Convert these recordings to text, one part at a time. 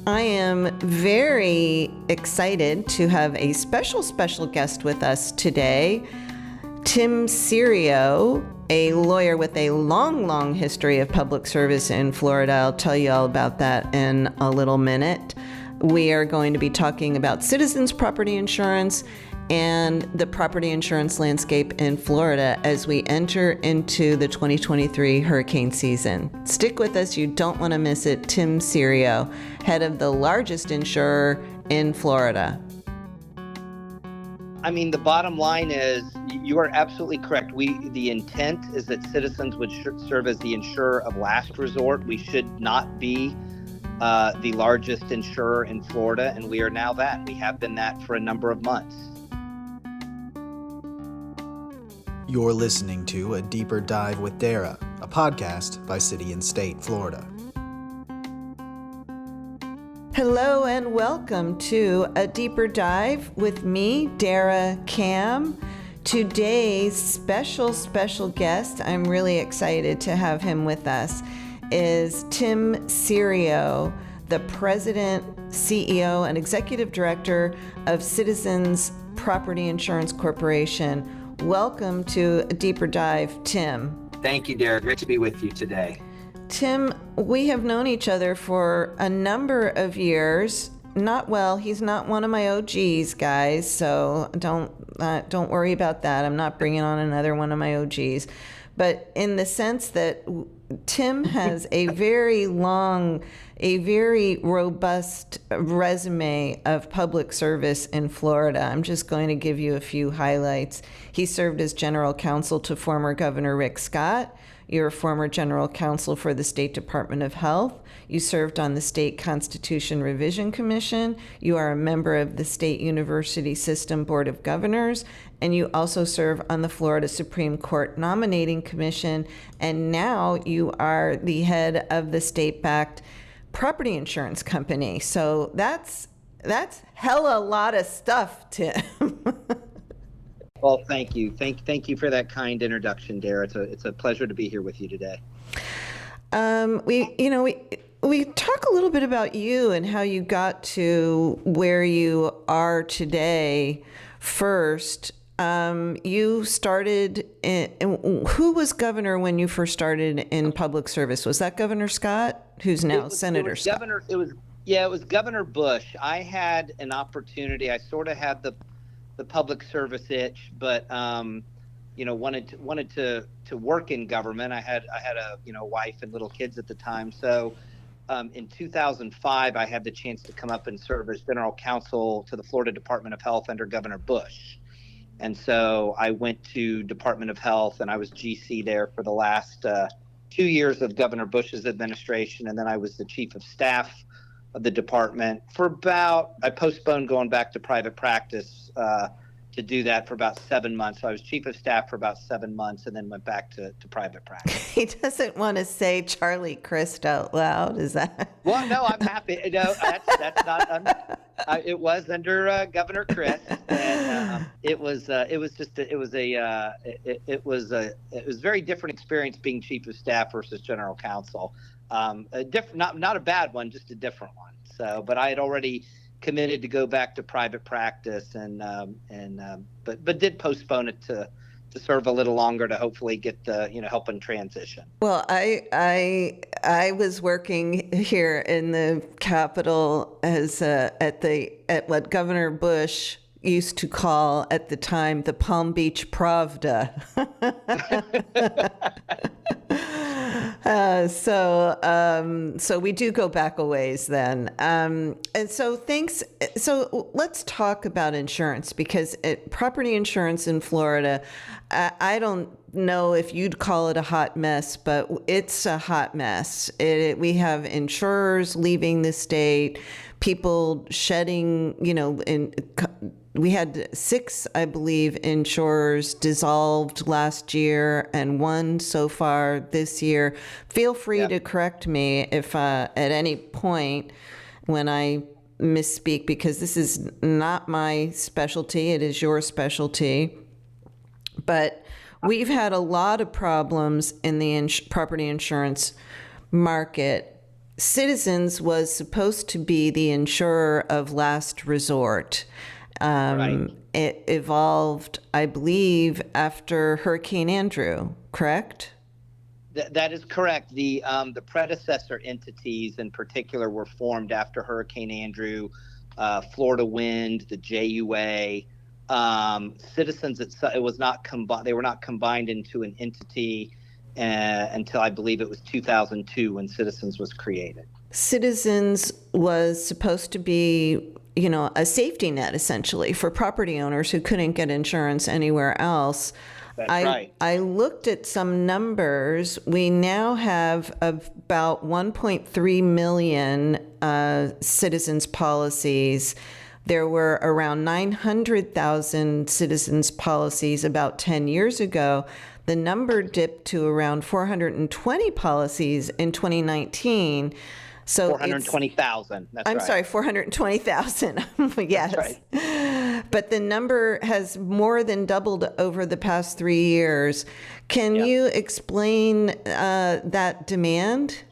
I am very excited to have a special guest with us today, Tim Cerio, a lawyer with a long history of public service in Florida. I'll tell you all about that in a little minute. We are going to be talking about Citizens Property Insurance and the property insurance landscape in Florida as we enter into the 2023 hurricane season. Stick with us, you don't want to miss it. Tim Cerio, head of the largest insurer in Florida. I mean, the bottom line is you are absolutely correct. The intent is that Citizens would serve as the insurer of last resort. We should not be the largest insurer in Florida, and we are now that. We have been that for a number of months. You're listening to A Deeper Dive with Dara, a podcast by City and State, Florida. Hello and welcome to A Deeper Dive with me, Dara Cam. Today's special guest, I'm really excited to have him with us, is Tim Cerio, the President, CEO, and Executive Director of Citizens Property Insurance Corporation. Welcome to A Deeper Dive, Tim. Thank you, Dara. Great to be with you today. Tim, we have known each other for a number of years. He's not one of my OGs, guys, so don't worry about that. I'm not bringing on another one of my OGs. But in the sense that Tim has a very robust resume of public service in Florida. I'm just going to give you a few highlights. He served as general counsel to former Governor Rick Scott. You're a former general counsel for the State Department of Health. You served on the State Constitution Revision Commission. You are a member of the State University System Board of Governors, and you also serve on the Florida Supreme Court Nominating Commission, and now you are the head of the state-backed property insurance company. So that's hella lot of stuff, Tim. Well, thank you. Thank you for that kind introduction, Dara. It's a pleasure to be here with you today. We talk a little bit about you and how you got to where you are today. First, you started who was governor when you first started in public service? Was that Governor Scott, who's now Senator Scott? It was Governor Bush. I had an opportunity. I sort of had the public service itch, but wanted to work in government. I had a wife and little kids at the time. So in 2005, I had the chance to come up and serve as general counsel to the Florida Department of Health under Governor Bush. And so I went to Department of Health, and I was GC there for the last 2 years of Governor Bush's administration. And then I was the chief of staff of the department I postponed going back to private practice to do that for about 7 months. So I was chief of staff for about 7 months and then went back to private practice. He doesn't want to say Charlie Crist out loud, is that? Well, no, I'm happy. No, that's not. It was under Governor Crist, and it was a very different experience being chief of staff versus general counsel. Not a bad one, just a different one. So, but I had already committed to go back to private practice, but did postpone it to serve a little longer to hopefully get the help in transition. Well, I was working here in the Capitol as at what Governor Bush used to call at the time the Palm Beach Pravda. So we do go back a ways then. And so thanks. So let's talk about insurance, because property insurance in Florida, I don't know if you'd call it a hot mess, but it's a hot mess. We have insurers leaving the state, people shedding, we had 6, I believe, insurers dissolved last year and 1 so far this year. Feel free to correct me if at any point when I misspeak, because this is not my specialty. It is your specialty. But we've had a lot of problems in the property insurance market Citizens was supposed to be the insurer of last resort. Right. It evolved, I believe, after Hurricane Andrew, correct? That is correct. The predecessor entities in particular were formed after Hurricane Andrew, Florida Wind, the JUA. Citizens, it was not combined. They were not combined into an entity until I believe it was 2002 when Citizens was created. Citizens was supposed to be, a safety net essentially for property owners who couldn't get insurance anywhere else. That's right. I looked at some numbers. We now have about 1.3 million citizens policies. There were around 900,000 citizens policies about 10 years ago. The number dipped to around 420 policies in 2019. So 420,000. I'm sorry, 420,000. Yes. That's right. But the number has more than doubled over the past 3 years. Can you explain that demand?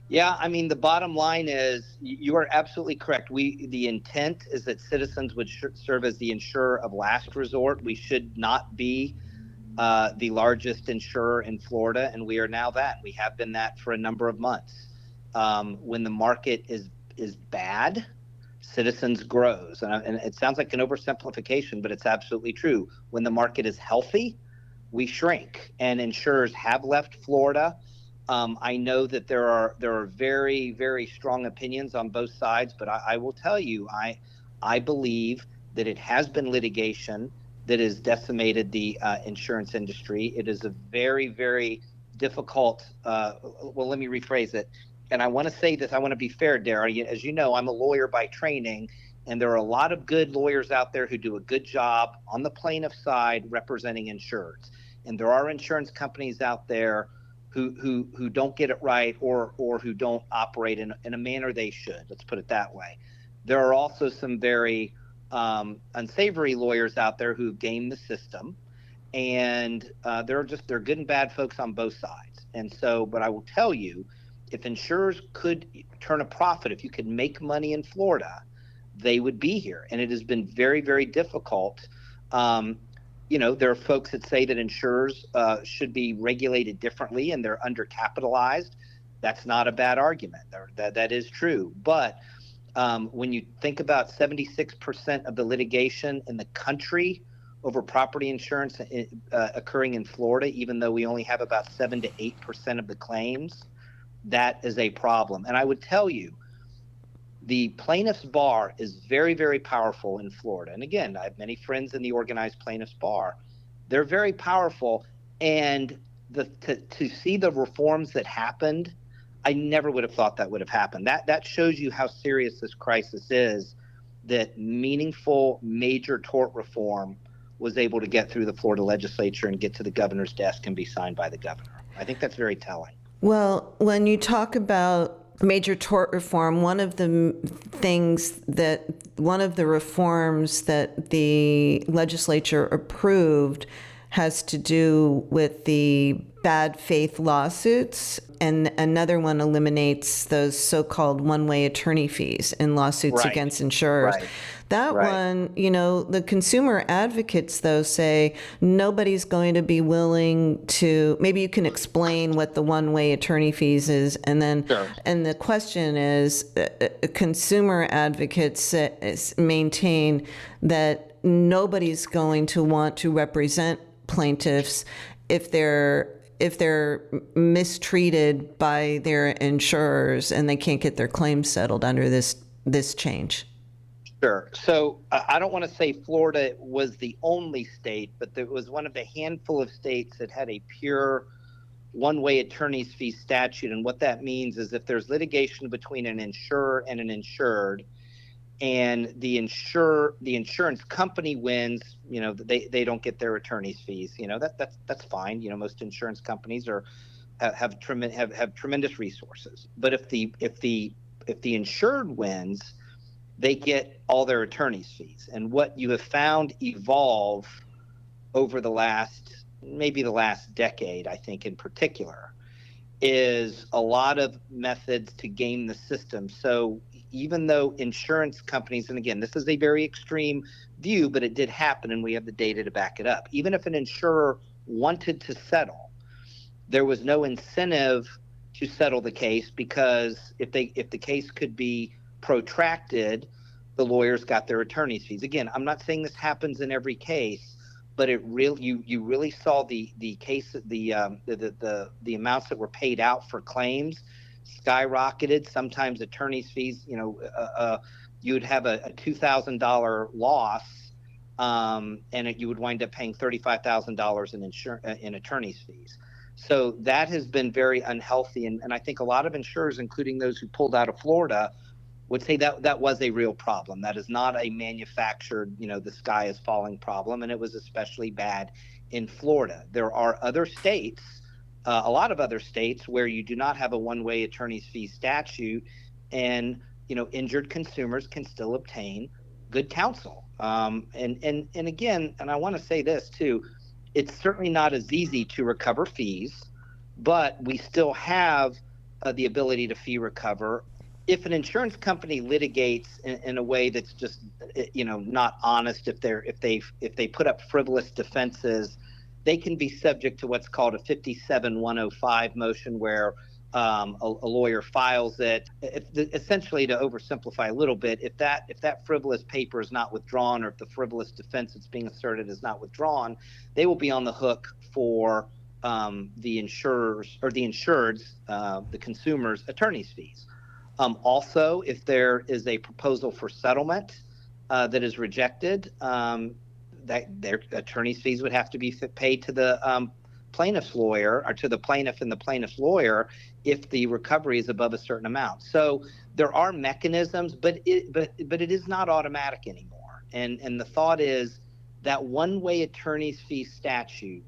Yeah, I mean, the bottom line is you are absolutely correct. The intent is that Citizens would serve as the insurer of last resort. We should not be the largest insurer in Florida, and we are now that. We have been that for a number of months. When the market is bad, Citizens grows. And it sounds like an oversimplification, but it's absolutely true. When the market is healthy, we shrink. And insurers have left Florida. I know that there are very, very strong opinions on both sides, but I will tell you, I believe that it has been litigation that has decimated the insurance industry. It is a very, very difficult, well, let me rephrase it. And I want to say this, I want to be fair, Dara. As you know, I'm a lawyer by training, and there are a lot of good lawyers out there who do a good job on the plaintiff side representing insureds. And there are insurance companies out there who don't get it right or who don't operate in a manner they should. Let's put it that way. There are also some very unsavory lawyers out there who game the system, and they're good and bad folks on both sides. And so, but I will tell you, if insurers could turn a profit, if you could make money in Florida, they would be here. And it has been very, very difficult. There are folks that say that insurers should be regulated differently and they're undercapitalized. That's not a bad argument. That is true. But when you think about 76% of the litigation in the country over property insurance occurring in Florida, even though we only have about 7 to 8% of the claims, that is a problem. And I would tell you, the plaintiff's bar is very, very powerful in Florida. And again, I have many friends in the organized plaintiff's bar. They're very powerful. And to see the reforms that happened, I never would have thought that would have happened. That shows you how serious this crisis is, that meaningful major tort reform was able to get through the Florida legislature and get to the governor's desk and be signed by the governor. I think that's very telling. Well, when you talk about major tort reform, one of the reforms that the legislature approved has to do with the bad faith lawsuits, and another one eliminates those so-called one-way attorney fees in lawsuits against insurers. That one, the consumer advocates, though, say nobody's going to be willing to, maybe you can explain what the one-way attorney fees is, and then, and the question is, consumer advocates maintain that nobody's going to want to represent plaintiffs if they're mistreated by their insurers and they can't get their claims settled under this change. Sure. So I don't want to say Florida was the only state, but it was one of the handful of states that had a pure one-way attorney's fee statute. And what that means is if there's litigation between an insurer and an insured, and the insurance company wins, they don't get their attorney's fees. That's fine. Most insurance companies have tremendous resources. But if the insured wins, they get all their attorney's fees. And what you have found evolve over the last decade, I think in particular, is a lot of methods to game the system. So even though insurance companies, and again, this is a very extreme view, but it did happen and we have the data to back it up. Even if an insurer wanted to settle, there was no incentive to settle the case, because if the case could be protracted, the lawyers got their attorney's fees. Again, I'm not saying this happens in every case, but you really saw the case, the amounts that were paid out for claims skyrocketed. Sometimes attorney's fees, you would have a $2,000 loss, and you would wind up paying $35,000 in attorney's fees. So that has been very unhealthy, and I think a lot of insurers, including those who pulled out of Florida, would say that was a real problem. That is not a manufactured, the sky is falling problem, and it was especially bad in Florida. There are other states, a lot of other states, where you do not have a one-way attorney's fee statute, and injured consumers can still obtain good counsel. And again, and I want to say this too, it's certainly not as easy to recover fees, but we still have the ability to fee recover. If an insurance company litigates in a way that's just not honest, if they put up frivolous defenses, they can be subject to what's called a 57105 motion, where a lawyer files it. Essentially, to oversimplify a little bit, if that frivolous paper is not withdrawn, or if the frivolous defense that's being asserted is not withdrawn, they will be on the hook for the insurers or the insured's, the consumer's attorney's fees. Also, if there is a proposal for settlement that is rejected, that their attorney's fees would have to be paid to the plaintiff's lawyer, or to the plaintiff and the plaintiff's lawyer, if the recovery is above a certain amount. So there are mechanisms, but it is not automatic anymore. And the thought is that one-way attorney's fee statute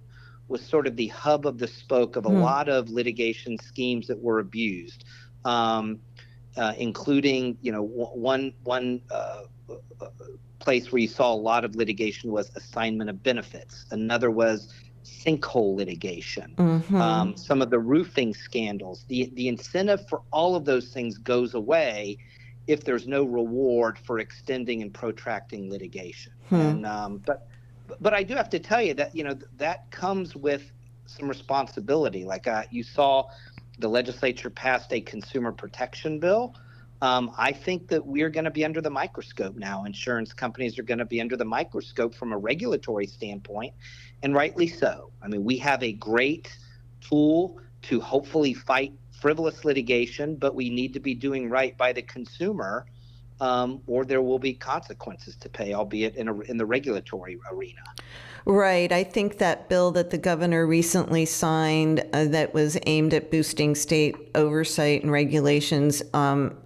was sort of the hub of the spoke of a lot of litigation schemes that were abused. Including, one place where you saw a lot of litigation was assignment of benefits. Another was sinkhole litigation. Some of the roofing scandals. The incentive for all of those things goes away if there's no reward for extending and protracting litigation. And but I do have to tell you that that comes with some responsibility. Like you saw, the legislature passed a consumer protection bill. I think that we're going to be under the microscope now. Insurance companies are going to be under the microscope from a regulatory standpoint, and rightly so. I mean, we have a great tool to hopefully fight frivolous litigation, but we need to be doing right by the consumer, or there will be consequences to pay, albeit in the regulatory arena. Right. I think that bill that the governor recently signed that was aimed at boosting state oversight and regulations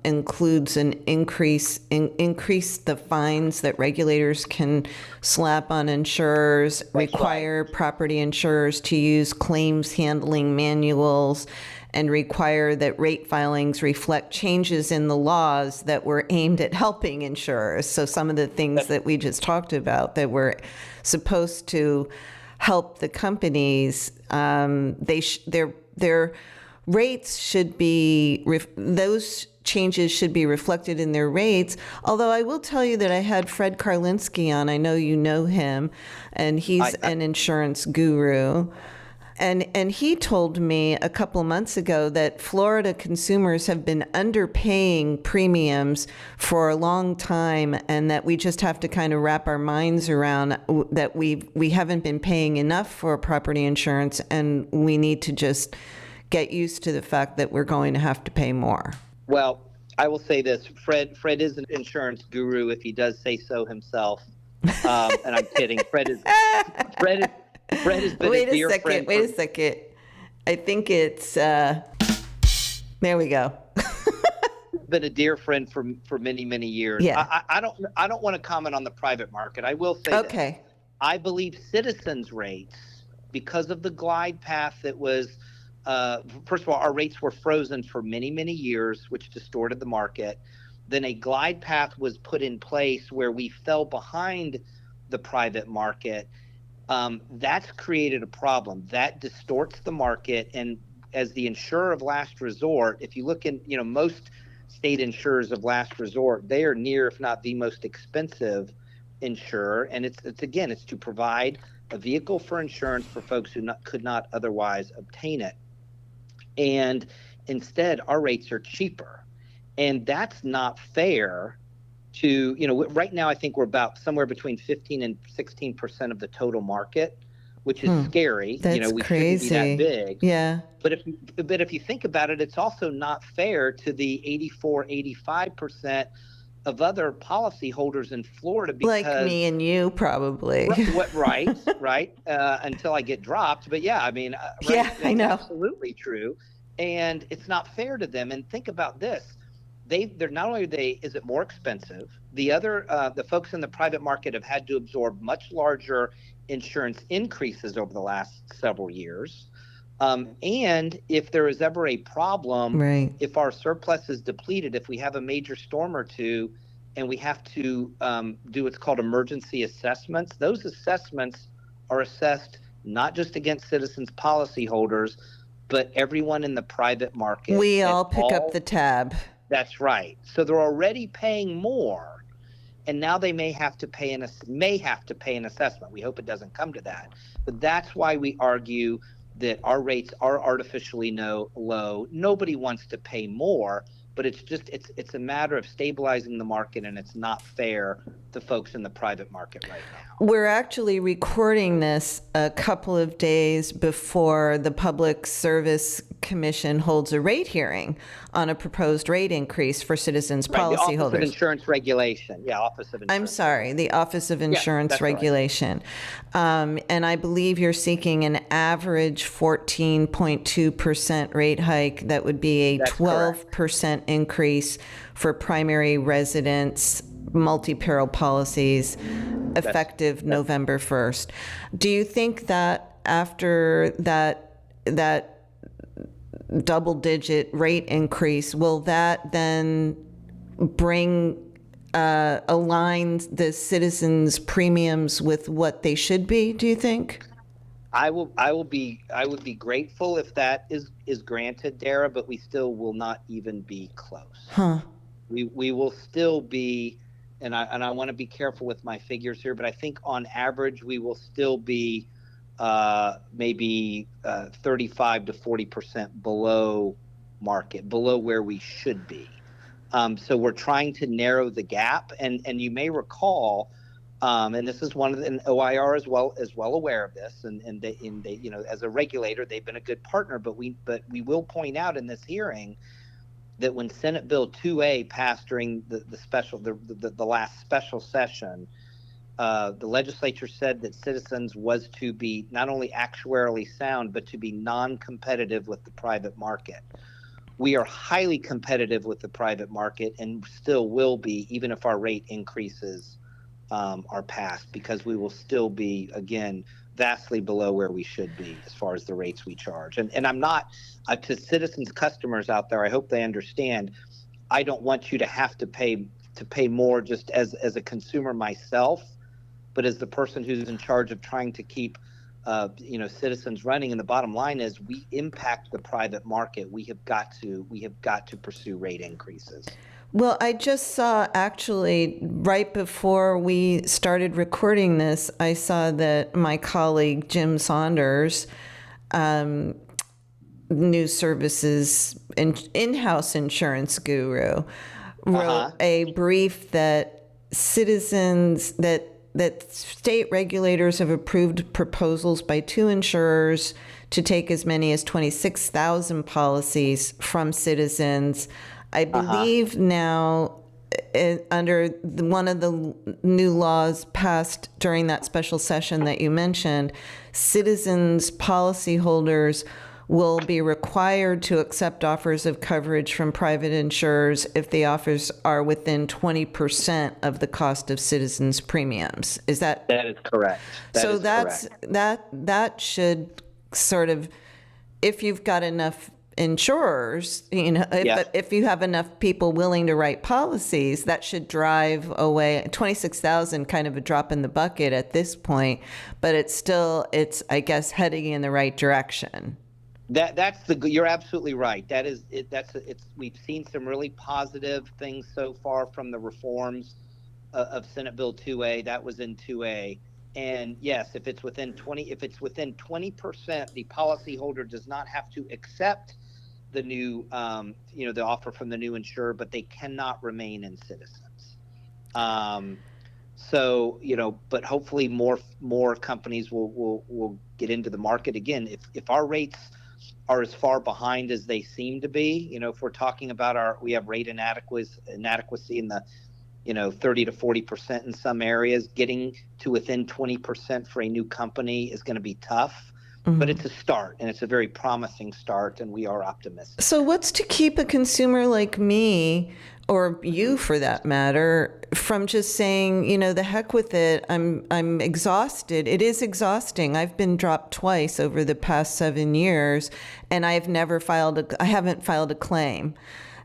includes an increase the fines that regulators can slap on insurers, require property insurers to use claims handling manuals, and require that rate filings reflect changes in the laws that were aimed at helping insurers. So some of the things that we just talked about that were supposed to help the companies, their rates should be, those changes should be reflected in their rates. Although I will tell you that I had Fred Karlinski on. I know you know him, and he's an insurance guru. And he told me a couple months ago that Florida consumers have been underpaying premiums for a long time, and that we just have to kind of wrap our minds around that we haven't been paying enough for property insurance, and we need to just get used to the fact that we're going to have to pay more. Well, I will say this: Fred is an insurance guru, if he does say so himself. And I'm kidding. Fred has been a dear friend. Wait a second. I think it's there we go. Been a dear friend for many, many years. Yeah. I don't want to comment on the private market. I will say okay. This. I believe Citizens rates, because of the glide path that was, first of all, our rates were frozen for many, many years, which distorted the market. Then a glide path was put in place where we fell behind the private market. That's created a problem that distorts the market, and as the insurer of last resort, if you look in, most state insurers of last resort, they are near, if not the most expensive insurer. And it's to provide a vehicle for insurance for folks who could not otherwise obtain it. And instead, our rates are cheaper. And that's not fair to, right now, I think we're about somewhere between 15 and 16% of the total market, which is scary. That's we crazy. shouldn't be that big. Yeah. But if you think about it, it's also not fair to the 84, 85% of other policyholders in Florida, because like me and you probably. Right. Until I get dropped. But yeah, I mean, right, yeah, I know. Absolutely true. And it's not fair to them. And think about this. They're not only is it more expensive, the folks in the private market have had to absorb much larger insurance increases over the last several years. And if there is ever a problem, if our surplus is depleted, if we have a major storm or two, and we have to do what's called emergency assessments, those assessments are assessed not just against Citizens policyholders, but everyone in the private market. We all pick up the tab. That's right. So they're already paying more, and now they may have to pay an assessment. We hope it doesn't come to that. But that's why we argue that our rates are artificially low. Nobody wants to pay more, but it's a matter of stabilizing the market, and it's not fair to folks in the private market right now. We're actually recording this a couple of days before the Public Service Commission holds a rate hearing on a proposed rate increase for Citizens policyholders. The Office of Insurance Regulation. Yeah, Office of Insurance. I'm sorry, the Office of Insurance Regulation. Right. And I believe you're seeking an average 14.2% rate hike. That would be a 12% increase for primary residence multi-peril policies effective November 1st. Do you think that after that double-digit rate increase, will that then align the Citizens premiums with what they should be, do you think? I would be grateful if that is granted, Dara, but we still will not even be close. We will still be, and I want to be careful with my figures here, but I think on average we will still be maybe 35 to 40% below market, below where we should be. So we're trying to narrow the gap, and you may recall, and this is and OIR is well aware of this, and they as a regulator they've been a good partner, but we will point out in this hearing that when Senate Bill 2A passed during the last special session, the legislature said that Citizens was to be not only actuarially sound, but to be non-competitive with the private market. We are highly competitive with the private market, and still will be, even if our rate increases are passed, because we will still be, again, vastly below where we should be as far as the rates we charge. And I'm not, to Citizens customers out there, I hope they understand, I don't want you to have to pay more just as a consumer myself, but as the person who's in charge of trying to keep Citizens running. And the bottom line is, we impact the private market. We have got to pursue rate increases. Well, I just saw, actually, right before we started recording this, I saw that my colleague Jim Saunders, News Services in-house insurance guru, wrote a brief that Citizens, that state regulators have approved proposals by two insurers to take as many as 26,000 policies from Citizens. I believe now, under one of the new laws passed during that special session that you mentioned, Citizens policyholders will be required to accept offers of coverage from private insurers if the offers are within 20% of the cost of Citizens premiums. Is that? That is correct. That should sort of, if you've got enough insurers, if you have enough people willing to write policies, that should drive away 26,000, kind of a drop in the bucket at this point, but it's I guess, heading in the right direction. You're absolutely right. That is it. We've seen some really positive things so far from the reforms of Senate Bill 2A. That was in 2A. And yes, if it's within 20%, the policyholder does not have to accept the new, the offer from the new insurer, but they cannot remain in Citizens. But hopefully more companies will get into the market again. If our rates are as far behind as they seem to be, if we're talking about we have rate inadequacy in the 30 to 40% in some areas, getting to within 20% for a new company is going to be tough. But it's a start, and it's a very promising start, and we are optimistic. So what's to keep a consumer like me, or you for that matter, from just saying, the heck with it, I'm exhausted. It is exhausting. I've been dropped twice over the past 7 years, and I haven't filed a claim.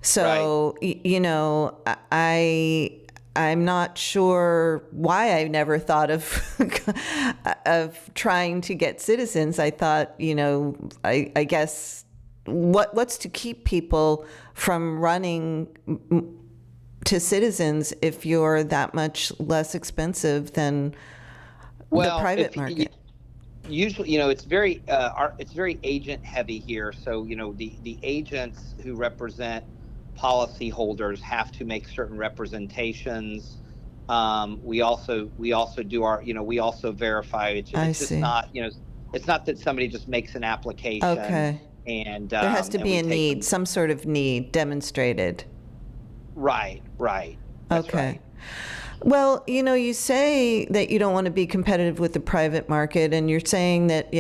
So, right. I'm not sure why I never thought of trying to get Citizens. I thought, I guess what's to keep people from running to Citizens if you're that much less expensive than the private market? Usually, it's very agent heavy here. So, the agents who represent policyholders have to make certain representations. We also do we also verify. It's just not, it's not that somebody just makes an application. Okay. And there has to be a need, some sort of need demonstrated. Right. That's okay. Right. Well, you say that you don't want to be competitive with the private market, and you're saying that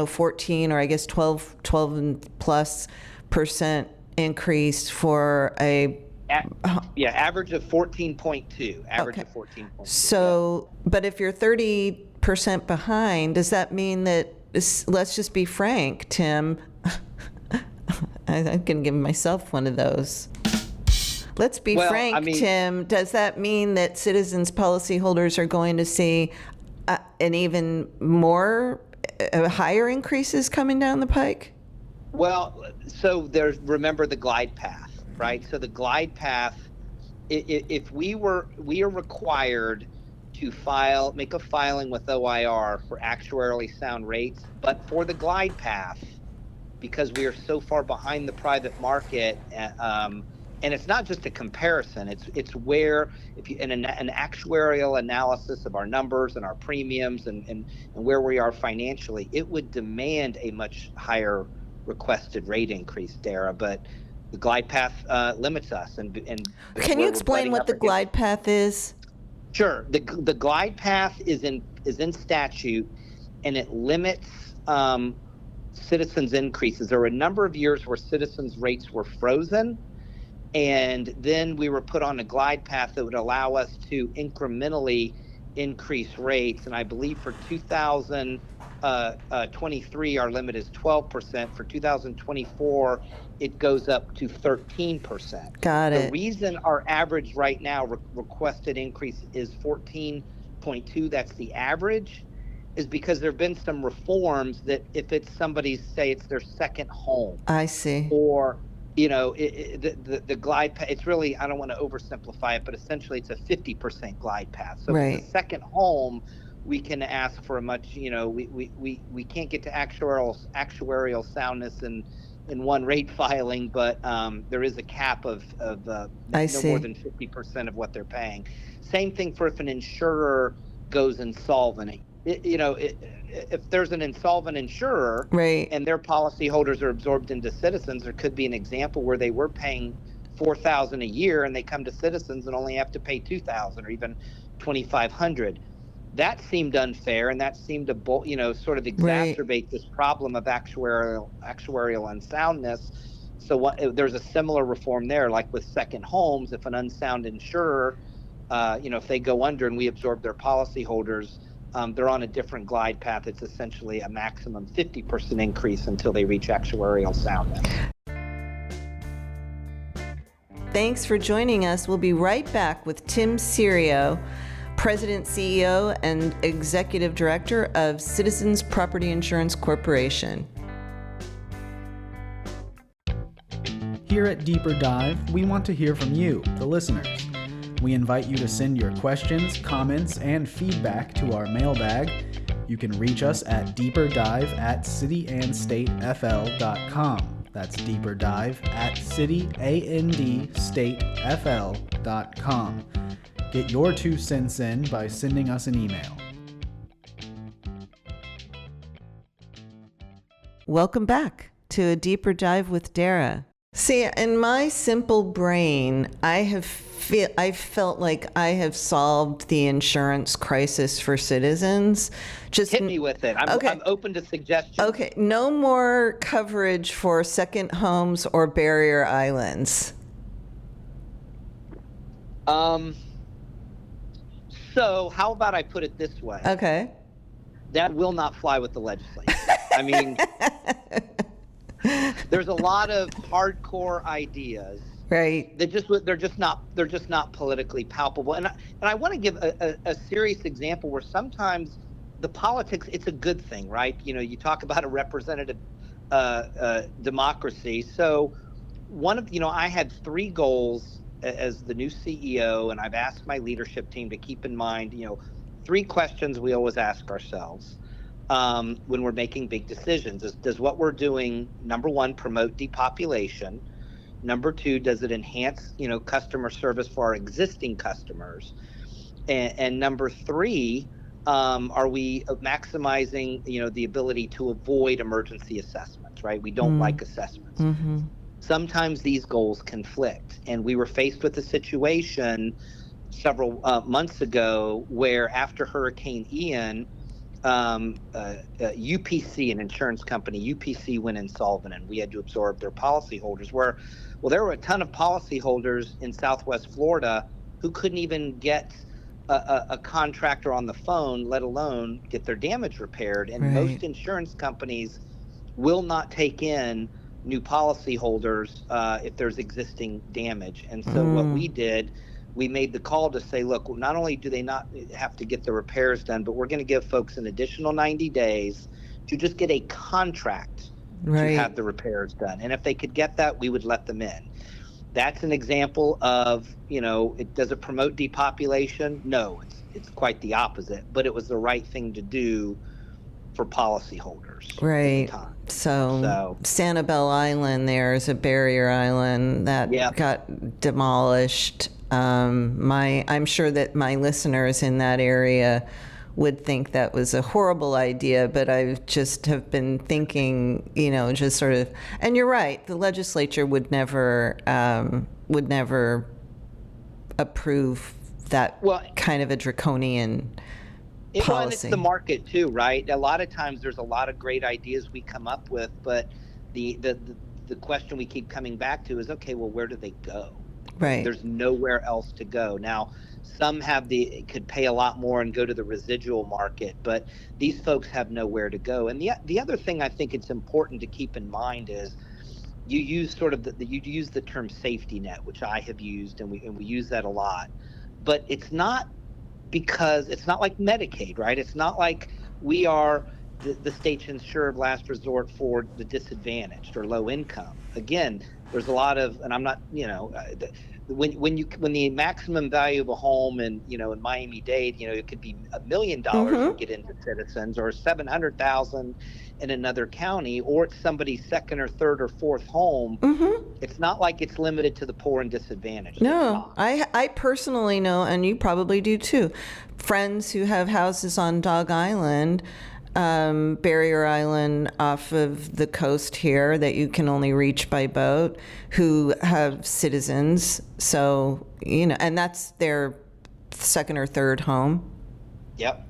14 or I guess 12 and plus % increase for average of 14.2. Okay. Of 14.2. So, but if you're 30% behind, does that mean that, let's just be frank, Tim, I'm going to give myself one of those. Let's be frank, Tim, does that mean that Citizens policyholders are going to see an even more higher increases coming down the pike? Well, so remember the glide path, right? So the glide path, if we are required to make a filing with OIR for actuarially sound rates, but for the glide path, because we are so far behind the private market, and it's not just a comparison, it's where, if you in an actuarial analysis of our numbers and our premiums and where we are financially, it would demand a much higher requested rate increase, Dara, but the glide path limits us. And can you explain what the glide path is? Sure. The glide path is in statute, and it limits Citizens increases. There were a number of years where Citizens rates were frozen, and then we were put on a glide path that would allow us to incrementally increase rates. And I believe for 2023, our limit is 12%. For 2024, it goes up to 13%. Got it. The reason our average right now requested increase is 14.2, that's the average, is because there have been some reforms that if it's somebody's, say it's their second home. I see. Or the glide path, it's really, I don't want to oversimplify it, but essentially it's a 50% glide path. So right. If it's a second home, we can ask for a much, we can't get to actuarial soundness in one rate filing, but there is a cap of no more than 50% of what they're paying. Same thing for if an insurer goes insolvent. If there's an insolvent insurer, right, and their policyholders are absorbed into Citizens, there could be an example where they were paying $4,000 a year and they come to Citizens and only have to pay $2,000 or even $2,500. That seemed unfair, and that seemed to sort of exacerbate right. this problem of actuarial unsoundness. So there's a similar reform there, like with second homes. If an unsound insurer, if they go under and we absorb their policyholders, they're on a different glide path. It's essentially a maximum 50% increase until they reach actuarial soundness. Thanks for joining us. We'll be right back with Tim Cerio, President, CEO, and Executive Director of Citizens Property Insurance Corporation. Here at Deeper Dive, we want to hear from you, the listeners. We invite you to send your questions, comments, and feedback to our mailbag. You can reach us at deeperdive@cityandstatefl.com. That's deeperdive@cityandstatefl.com. Get your 2 cents in by sending us an email. Welcome back to A Deeper Dive with Dara. See, in my simple brain, I felt like I have solved the insurance crisis for citizens. Just hit me with it. I'm open to suggestions. Okay, no more coverage for second homes or barrier islands. So how about I put it this way? Okay. That will not fly with the legislature. I mean, there's a lot of hardcore ideas, right? They're just not politically palpable. And I want to give a serious example where sometimes the politics, it's a good thing, right? You know, you talk about a representative democracy. So I had 3 goals as the new CEO, and I've asked my leadership team to keep in mind, 3 questions we always ask ourselves when we're making big decisions. Does what we're doing, number 1, promote depopulation? Number 2, does it enhance, customer service for our existing customers? And number 3, are we maximizing, the ability to avoid emergency assessments, right? We don't like assessments. Mm-hmm. Sometimes these goals conflict. And we were faced with a situation several months ago where after Hurricane Ian, UPC, an insurance company, UPC went insolvent, and we had to absorb their policyholders. There were a ton of policyholders in Southwest Florida who couldn't even get a contractor on the phone, let alone get their damage repaired. And most insurance companies will not take in new policyholders if there's existing damage. And so what we did, we made the call to say, look, not only do they not have to get the repairs done, but we're going to give folks an additional 90 days to just get a contract to have the repairs done. And if they could get that, we would let them in. That's an example of, does it promote depopulation? No, it's quite the opposite, but it was the right thing to do for policyholders at the time. So Sanibel Island there is a barrier island that got demolished. I'm sure that my listeners in that area would think that was a horrible idea, but I just have been thinking, just sort of, and you're right, the legislature would never approve that kind of a draconian policy. Well, and it's the market too, right? A lot of times there's a lot of great ideas we come up with, but the question we keep coming back to is, okay, well, where do they go? Right. There's nowhere else to go. Now, some could pay a lot more and go to the residual market, but these folks have nowhere to go. And the other thing I think it's important to keep in mind is you use you use the term safety net, which I have used, and we use that a lot. But it's not like Medicaid, right? It's not like we are the state's insurer of last resort for the disadvantaged or low income. Again, there's a lot of, and I'm not, when the maximum value of a home in Miami-Dade, it could be $1 million to get into Citizens, or $700,000 in another county, or it's somebody's second or third or fourth home. It's not like it's limited to the poor and disadvantaged. No, I personally know, and you probably do too, friends who have houses on Dog Island, barrier island off of the coast here that you can only reach by boat, who have Citizens. So, and that's their second or third home. Yep.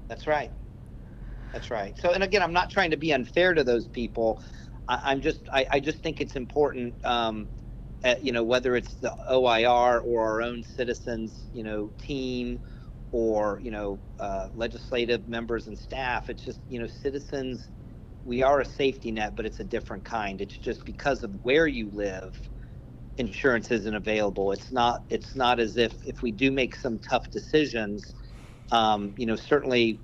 That's right. So, and again, I'm not trying to be unfair to those people. I just think it's important, whether it's the OIR or our own Citizens, team, or legislative members and staff. It's just Citizens, we are a safety net, but it's a different kind. It's just because of where you live, insurance isn't available. It's not as if we do make some tough decisions, certainly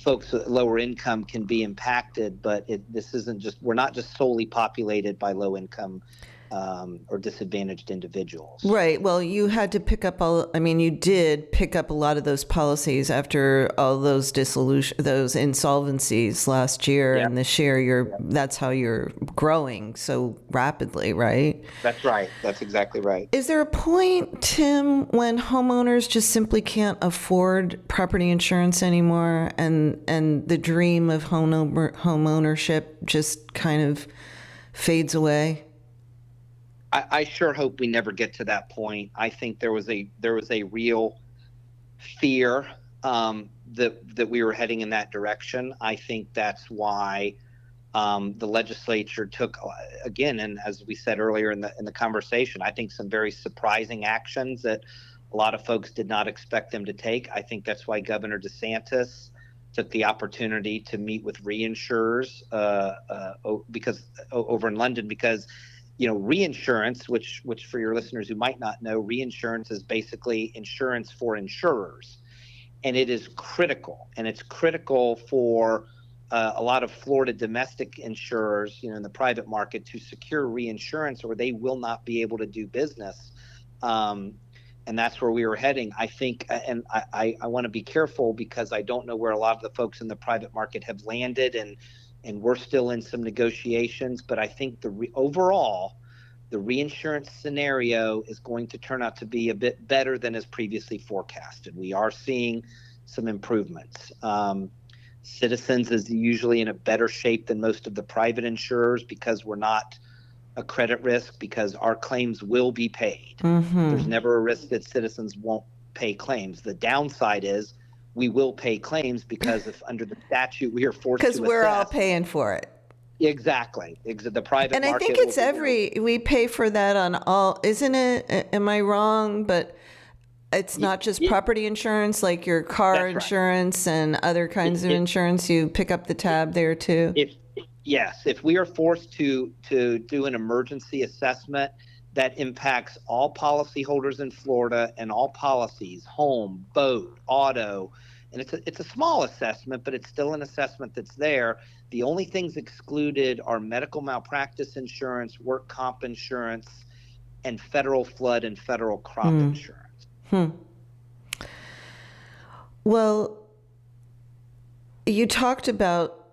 folks with lower income can be impacted, but we're not just solely populated by low income or disadvantaged individuals. Right. Well, you had to pick up you did pick up a lot of those policies after all those those insolvencies last year. Yeah. And this year, that's how you're growing so rapidly, right? That's right. That's exactly right. Is there a point, Tim, when homeowners just simply can't afford property insurance anymore and the dream of home ownership just kind of fades away? I sure hope we never get to that point. I think there was a real fear that we were heading in that direction. I think that's why the legislature took, again, and as we said earlier in the conversation, I think some very surprising actions that a lot of folks did not expect them to take. I think that's why Governor DeSantis took the opportunity to meet with reinsurers because over in London, because reinsurance, which for your listeners who might not know, reinsurance is basically insurance for insurers. And it is critical. And it's critical for a lot of Florida domestic insurers, in the private market to secure reinsurance or they will not be able to do business. And that's where we were heading. I think, and I want to be careful because I don't know where a lot of the folks in the private market have landed, and we're still in some negotiations, but I think overall, the reinsurance scenario is going to turn out to be a bit better than is previously forecasted. We are seeing some improvements. Citizens is usually in a better shape than most of the private insurers because we're not a credit risk, because our claims will be paid. Mm-hmm. There's never a risk that Citizens won't pay claims. The downside is we will pay claims because if under the statute we are forced to assess. Because we're all paying for it. Exactly. The private market. And I think it's we pay for that on all, isn't it? Am I wrong? But it's not just property insurance, like your car insurance and other kinds of insurance. You pick up the tab there too. Yes. If we are forced to do an emergency assessment that impacts all policyholders in Florida and all policies, home, boat, auto, and it's a small assessment, but it's still an assessment that's there. The only things excluded are medical malpractice insurance, work comp insurance, and federal flood and federal crop insurance. Well, you talked about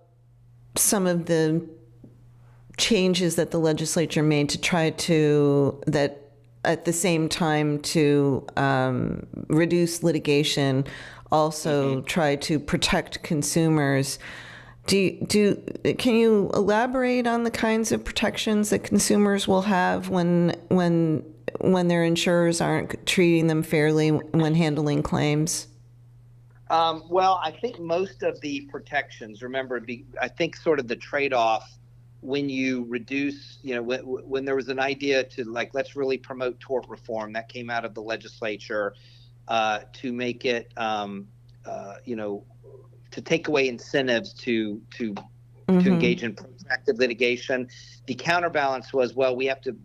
some of the changes that the legislature made to try to, that at the same time to reduce litigation, also try to protect consumers. Can you elaborate on the kinds of protections that consumers will have when their insurers aren't treating them fairly when handling claims? Well, I think most of the protections, remember, I think sort of the trade-off when you reduce, when there was an idea to let's really promote tort reform that came out of the legislature to make it, to take away incentives to engage in protracted litigation. The counterbalance was, well, we have to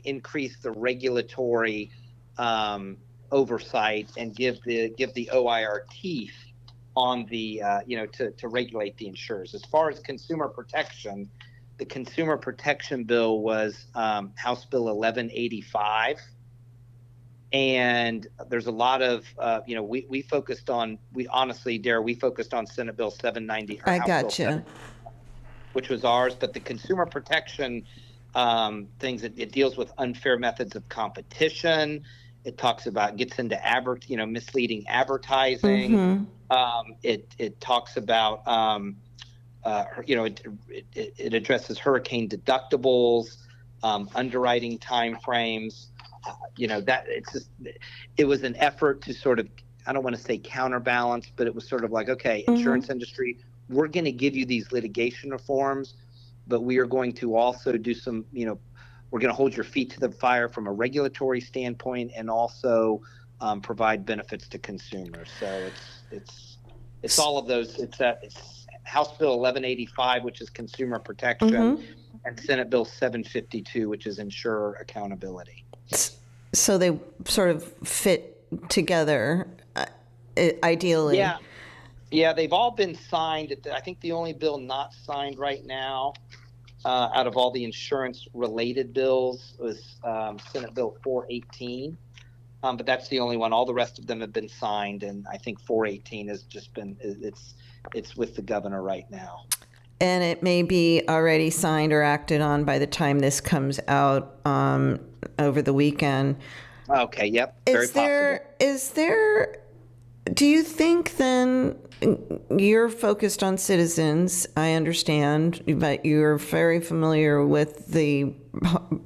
increase the regulatory oversight and give the OIR teeth on the to regulate the insurers. As far as consumer protection, the consumer protection bill was House Bill 1185, and there's a lot of we focused on Dara, we focused on Senate Bill 790. I gotcha. Which was ours, but the consumer protection things, it deals with unfair methods of competition. It talks about, gets into misleading advertising. It talks about, it addresses hurricane deductibles, underwriting timeframes. It was an effort to sort of, I don't want to say counterbalance, but it was sort of like, okay, insurance industry, we're going to give you these litigation reforms, but we are going to also do some, we're going to hold your feet to the fire from a regulatory standpoint and also provide benefits to consumers. So it's all of those. It's House Bill 1185, which is consumer protection, and Senate Bill 752, which is insurer accountability. So they sort of fit together, ideally. Yeah, they've all been signed. I think the only bill not signed right now out of all the insurance-related bills was Senate Bill 418. But that's the only one. All the rest of them have been signed, and I think 418 has just been it's with the governor right now. And it may be already signed or acted on by the time this comes out over the weekend. Okay. Yep. Very possible. Do you think then you're focused on Citizens? I understand, but you're very familiar with the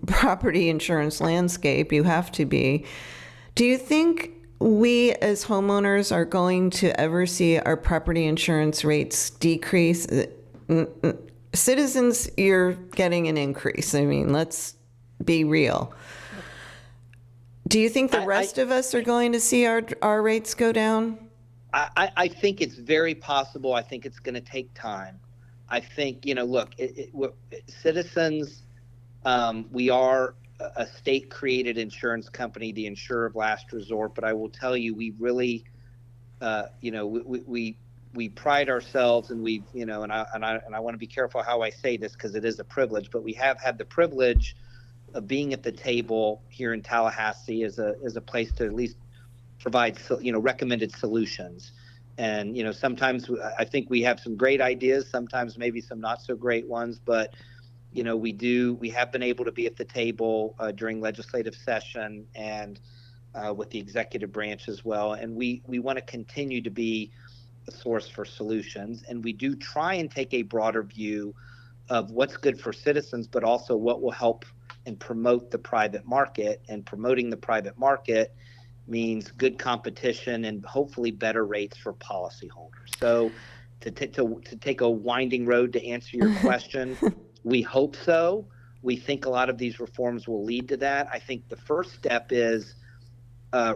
property insurance landscape. You have to be. Do you think we as homeowners are going to ever see our property insurance rates decrease? Citizens, you're getting an increase. I mean, let's be real. Do you think the rest of us are going to see our rates go down? I think it's very possible. I think it's going to take time. I think, look, Citizens, we are a state-created insurance company, the insurer of last resort. But I will tell you, we really, we pride ourselves, and we've, and I want to be careful how I say this because it is a privilege. But we have had the privilege of being at the table here in Tallahassee as a place to at least provide, recommended solutions. And, sometimes I think we have some great ideas, sometimes maybe some not so great ones, but, we have been able to be at the table during legislative session and with the executive branch as well. And we want to continue to be a source for solutions. And we do try and take a broader view of what's good for citizens, but also what will help and promote the private market. And promoting the private market means good competition and hopefully better rates for policyholders. So to take a winding road to answer your question, we hope so. We think a lot of these reforms will lead to that. I think the first step is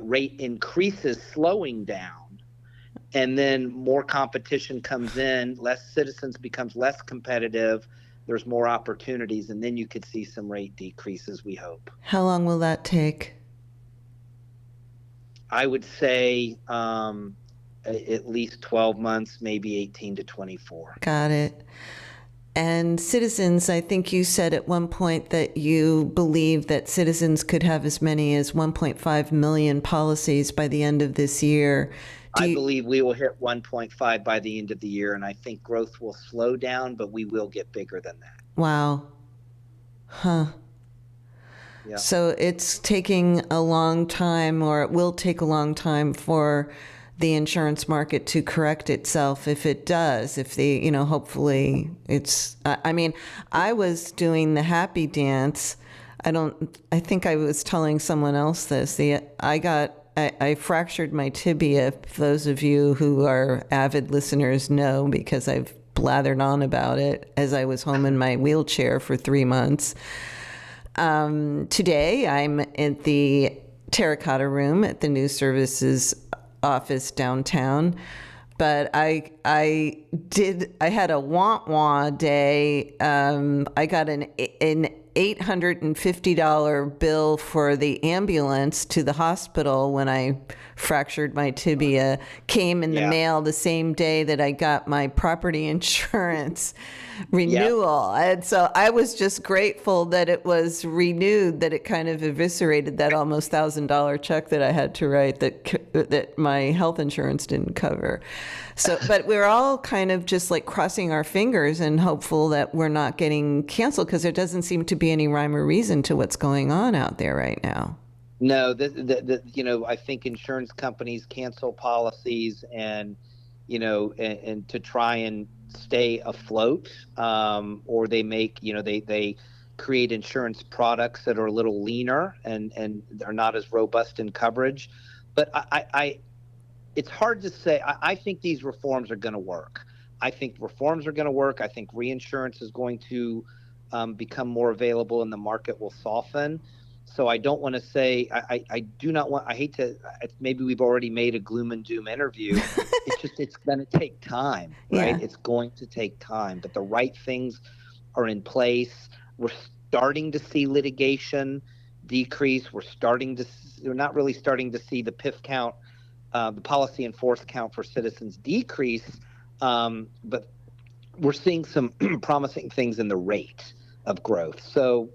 rate increases slowing down, and then more competition comes in, Citizens becomes less competitive, there's more opportunities, and then you could see some rate decreases, we hope. How long will that take? I would say at least 12 months, maybe 18 to 24. Got it. And Citizens, I think you said at one point that you believe that Citizens could have as many as 1.5 million policies by the end of this year. I believe we will hit 1.5 by the end of the year, and I think growth will slow down, but we will get bigger than that. Wow. Huh. Yeah. So it's taking a long time, or it will take a long time for the insurance market to correct itself. If it does, hopefully I was doing the happy dance. I think I was telling someone else this. I fractured my tibia. Those of you who are avid listeners know, because I've blathered on about it as I was home in my wheelchair for 3 months. Today I'm at the Terracotta Room at the News Services office downtown, but I had a wah-wah day. I got an $850 bill for the ambulance to the hospital when I fractured my tibia. Came in the mail the same day that I got my property insurance renewal. And so I was just grateful that it was renewed, that it kind of eviscerated that almost $1,000 check that I had to write that my health insurance didn't cover. So, but we're all kind of just like crossing our fingers and hopeful that we're not getting canceled, because there doesn't seem to be any rhyme or reason to what's going on out there right now. No, I think insurance companies cancel policies and to try and stay afloat, or they make, they create insurance products that are a little leaner and are not as robust in coverage. But it's hard to say. I think these reforms are going to work. I think reinsurance is going to become more available and the market will soften. So I don't want to say, I hate to, maybe we've already made a gloom and doom interview. It's going to take time, right? Yeah. It's going to take time, but the right things are in place. We're starting to see litigation decrease. We're not really starting to see the PIF count, the policy in force count for Citizens decrease. But we're seeing some promising things in the rate. of growth. So,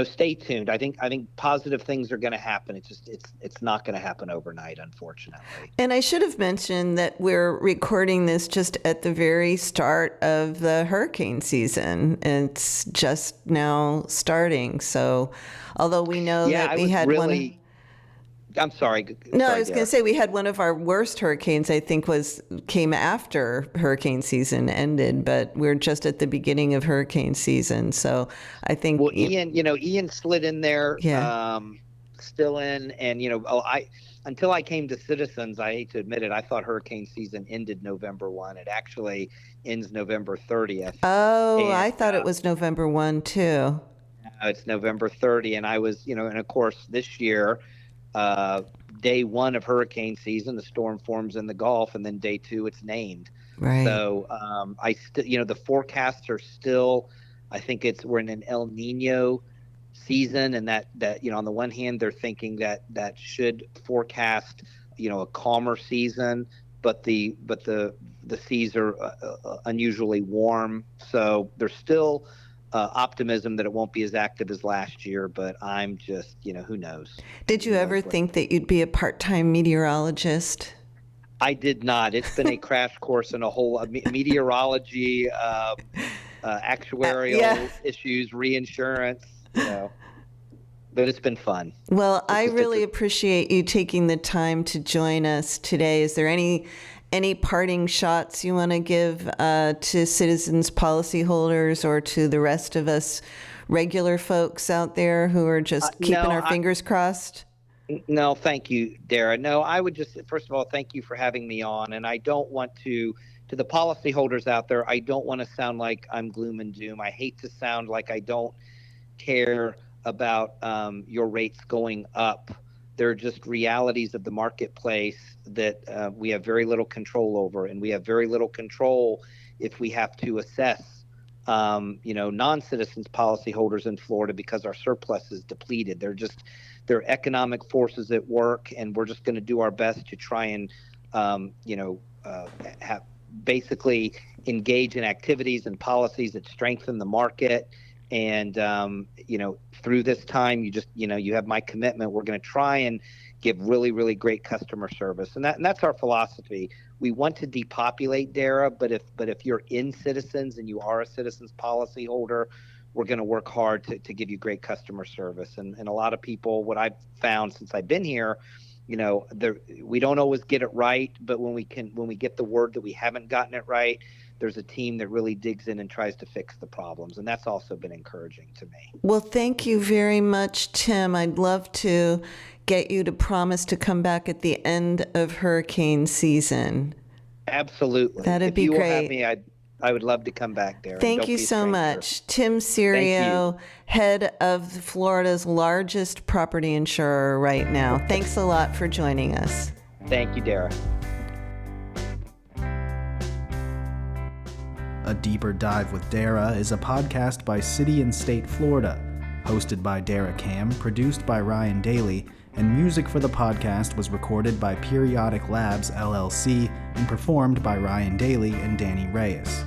stay tuned. I think positive things are going to happen. It's not going to happen overnight, unfortunately. And I should have mentioned that we're recording this just at the very start of the hurricane season. It's just now starting. So, although we know that we had one. I'm sorry. No, I was going to say we had one of our worst hurricanes, I think, came after hurricane season ended, but we're just at the beginning of hurricane season. So I think. Well, Ian slid in there, still in. And, until I came to Citizens, I hate to admit it, I thought hurricane season ended November 1. It actually ends November 30th. Oh, I thought it was November 1 too. It's November 30. And I was, and of course this year, day 1 of hurricane season, the storm forms in the Gulf, and then day 2, it's named. Right. So the forecasts are still, I think we're in an El Nino season, and that on the one hand they're thinking that should forecast a calmer season, but the seas are unusually warm. So there's still optimism that it won't be as active as last year, but I'm just, who knows? Did you ever think that you'd be a part-time meteorologist? I did not. It's been a crash course in a whole meteorology, actuarial issues, reinsurance, but it's been fun. Well, I really appreciate you taking the time to join us today. Is there any parting shots you want to give to Citizens policyholders or to the rest of us regular folks out there who are just keeping our fingers crossed? No, thank you, Dara. No, I would just, first of all, thank you for having me on. And I don't want to the policyholders out there, I don't want to sound like I'm gloom and doom. I hate to sound like I don't care about your rates going up. They're just realities of the marketplace that we have very little control over, and we have very little control if we have to assess, non-citizens policyholders in Florida because our surplus is depleted. They're economic forces at work, and we're just going to do our best to try and, basically engage in activities and policies that strengthen the market. And, through this time, you have my commitment. We're going to try and give really, really great customer service. And that's our philosophy. We want to depopulate Dara, but if you're in Citizens and you are a Citizens policyholder, we're going to work hard to give you great customer service. And a lot of people, what I've found since I've been here, we don't always get it right, but when we get the word that we haven't gotten it right, there's a team that really digs in and tries to fix the problems. And that's also been encouraging to me. Well, thank you very much, Tim. I'd love to get you to promise to come back at the end of hurricane season. Absolutely. That'd be great. If you will have me, I would love to come back there. Thank you so much. Tim Cerio, head of Florida's largest property insurer right now. Thanks a lot for joining us. Thank you, Dara. A Deeper Dive with Dara is a podcast by City and State Florida, hosted by Dara Cam, produced by Ryan Daly, and music for the podcast was recorded by Periodic Labs, LLC, and performed by Ryan Daly and Danny Reyes.